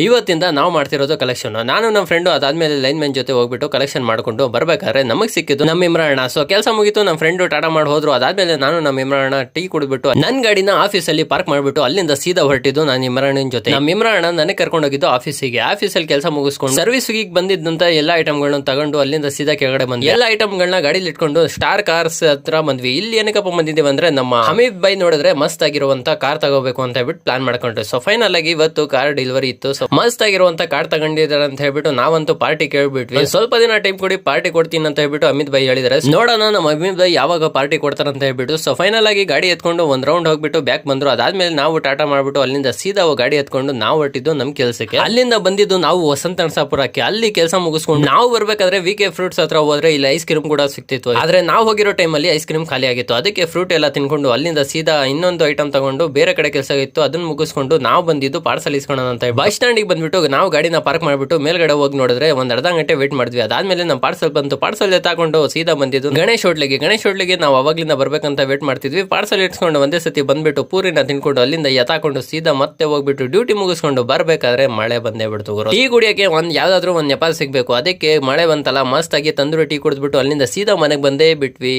ಇವತ್ತಿಂದ ನಾವು ಮಾಡ್ತಿರೋದು ಕಲೆಕ್ಷನ್. ನಾನು ನಮ್ಮ ಫ್ರೆಂಡು ಅದಾದ್ಮೇಲೆ ಲೈನ್ ಮ್ಯಾನ್ ಜೊತೆ ಹೋಗ್ಬಿಟ್ಟು ಕಲೆಕ್ಷನ್ ಮಾಡ್ಕೊಂಡು ಬರ್ಬೇಕಾದ್ರೆ ನಮಗೆ ಸಿಕ್ಕಿದ್ದು ನಮ್ಮ ಇಮ್ರಾನ್. ಸೊ ಕೆಲಸ ಮುಗಿತು, ನಮ್ಮ ಫ್ರೆಂಡು ಟಾಟಾ ಮಾಡಿ ಹೋದ್ರು. ಅದಾದ್ಮೇಲೆ ನಾನು ನಮ್ಮ ಇಮ್ರಾನ್ ಟೀ ಕುಡಿದ್ಬಿಟ್ಟು ನನ್ನ ಗಾಡಿನ ಆಫೀಸಲ್ಲಿ ಪಾರ್ಕ್ ಮಾಡ್ಬಿಟ್ಟು ಅಲ್ಲಿಂದ ಸೀದಾ ಹೊರಟಿದ್ದು ನಾನು ಇಮ್ರಾನ್ ಜೊತೆ. ನಮ್ಮ ಇಮ್ರಾನ್ ನನಗೆ ಕರ್ಕೊಂಡು ಹೋಗಿದ್ದು ಆಫೀಸಿಗೆ. ಆಫೀಸಲ್ಲಿ ಕೆಲಸ ಮುಗಿಸ್ಕೊಂಡು ಸರ್ವಿಸ್ ಗೆ ಬಂದಿದ್ದಂತ ಎಲ್ಲ ಐಟಮ್ಗಳನ್ನ ತಗೊಂಡು ಅಲ್ಲಿಂದ ಸೀದಾ ಕೆಳಗಡೆ ಬಂದ್ವಿ. ಎಲ್ಲ ಐಟಮ್ಗಳನ್ನ ಗಾಡಿಲಿ ಇಟ್ಕೊಂಡು ಸ್ಟಾರ್ ಕಾರ್ಸ್ ಹತ್ರ ಬಂದ್ವಿ. ಇಲ್ಲಿ ಏನಕ್ಕಪ್ಪ ಬಂದಿದ್ದೀವಿ ಅಂದ್ರೆ ನಮ್ಮ ಹಮೀದ್ ಬೈ ನೋಡಿದ್ರೆ ಮಸ್ತ್ ಆಗಿರುವಂತ ಕಾರ್ ತಗೋಬೇಕು ಅಂತ ಹೇಳ್ಬಿಟ್ಟು ಪ್ಲಾನ್ ಮಾಡ್ಕೊಂಡ್ರೆ. ಸೊ ಫೈನಲ್ ಆಗಿ ಇವತ್ತು ಕಾರ್ ಡೆಲಿವರಿ ಇತ್ತು. ಸೊ ಮಸ್ತ್ ಆಗಿರುವಂತ ಕಾರ್ ತಗೊಂಡಿದ್ದಾರೆ ಅಂತ ಹೇಳ್ಬಿಟ್ಟು ನಾವಂತೂ ಪಾರ್ಟಿ ಕೇಳ್ಬಿಟ್ವಿ. ಸ್ವಲ್ಪ ದಿನ ಟೈಮ್ ಕೊಡಿ, ಪಾರ್ಟಿ ಕೊಡ್ತೀನಿ ಅಂತ ಹೇಳ್ಬಿಟ್ಟು ಅಮಿತ್ ಬೈ ಹೇಳಿದ್ರೆ. ನೋಡೋಣ ನಮ್ಮ ಅಮಿತ್ ಬೈ ಯಾವಾಗ ಪಾರ್ಟಿ ಕೊಡ್ತಾರ ಅಂತ ಹೇಳ್ಬಿಟ್ಟು. ಸೊ ಫೈನಲ್ ಆಗಿ ಗಾಡಿ ಎತ್ಕೊಂಡು ಒಂದ್ ರೌಂಡ್ ಹೋಗ್ಬಿಟ್ಟು ಬ್ಯಾಕ್ ಬಂದ್ರು. ಅದಾದ್ಮೇಲೆ ನಾವು ಟಾಟಾ ಮಾಡ್ಬಿಟ್ಟು ಅಲ್ಲಿಂದ ಸೀದಾ ಗಾಡಿ ಎತ್ಕೊಂಡು ನಾವು ಹೊರಟಿದ್ದು ನಮ್ ಕೆಲಸಕ್ಕೆ. ಅಲ್ಲಿಂದ ಬಂದಿದ್ದು ನಾವು ವಸಂತ ನರಸಾಪುರಕ್ಕೆ. ಅಲ್ಲಿ ಕೆಲಸ ಮುಗಿಸ್ಕೊಂಡು ನಾವು ಬರ್ಬೇಕಾದ್ರೆ ವಿಕೆ ಫ್ರೂಟ್ಸ್ ಹತ್ರ ಹೋದ್ರೆ ಇಲ್ಲಿ ಐಸ್ ಕ್ರೀಮ್ ಕೂಡ ಸಿಕ್ತಿತ್ತು. ಆದ್ರೆ ನಾವು ಹೋಗಿರೋ ಟೈಮ್ ಅಲ್ಲಿ ಐಸ್ ಕ್ರೀಮ್ ಖಾಲಿ ಆಗಿತ್ತು. ಅದಕ್ಕೆ ಫ್ರೂಟ್ ಎಲ್ಲ ತಿನ್ಕೊಂಡು ಅಲ್ಲಿಂದ ಸೀದಾ ಇನ್ನೊಂದು ಐಟಮ್ ತಗೊಂಡು ಬೇರೆ ಕಡೆ ಕೆಲಸ ಇತ್ತು, ಅದನ್ನ ಮುಗಿಸ್ಕೊಂಡು ನಾವು ಬಂದಿದ್ದು ಪಾರ್ಸಲ್ ಇಸ್ಕೊಳ್ಳೋಣ ಅಂತ. ಬಸ್ ಸ್ಟ್ಯಾಂಡ್ ಬಂದ್ಬಿಟ್ಟು ನಾವು ಗಾಡಿನ ಪಾರ್ಕ್ ಮಾಡ್ಬಿಟ್ಟು ಮೇಲ್ಗಡೆ ಹೋಗಿ ನೋಡಿದ್ರೆ ಒಂದ್ ಅರ್ಧ ಗಂಟೆ ವೇಟ್ ಮಾಡಿದ್ವಿ. ಅದಾದ್ಮೇಲೆ ನಮ್ಮ ಪಾರ್ಸಲ್ ಬಂತು. ಪಾರ್ಸಲ್ ಎತ್ತಾಕೊಂಡು ಸೀದಾ ಬಂದಿದ್ದು ಗಣೇಶ್ ಹೋಟ್ಲಿಗೆ ನಾವು ಅವಾಗ್ಲಿಂದ ಬರ್ಬೇಕಂತ ವೇಟ್ ಮಾಡ್ತಿದ್ವಿ. ಪಾರ್ಸಲ್ ಇಟ್ಕೊಂಡು ಒಂದೇ ಸತಿ ಬಂದ್ಬಿಟ್ಟು ಪೂರಿನ ತಿನ್ಕೊಂಡು ಅಲ್ಲಿಂದ ಎತ್ತಾಕೊಂಡು ಸೀದಾ ಮತ್ತೆ ಹೋಗ್ಬಿಟ್ಟು ಡ್ಯೂಟಿ ಮುಗಿಸ್ಕೊಂಡು ಬರ್ಬೇಕಾದ್ರೆ ಮಳೆ ಬಂದೇ ಬಿಡ್ತು. ಟೀ ಕುಡಿಯೋಕೆ ಯಾವ್ದಾದ್ರು ಒಂದ್ ನೆಪಾಲ್ ಸಿಗ್ಬೇಕು. ಅದಕ್ಕೆ ಮಳೆ ಬಂತಲ್ಲ, ಮಸ್ತ್ ಆಗಿ ತಂದೂರಿ ಟೀ ಕುಡಿದ್ಬಿಟ್ಟು ಅಲ್ಲಿಂದ ಸೀದಾ ಮನೆಗೆ ಬಂದೇ ಬಿಟ್ವಿ.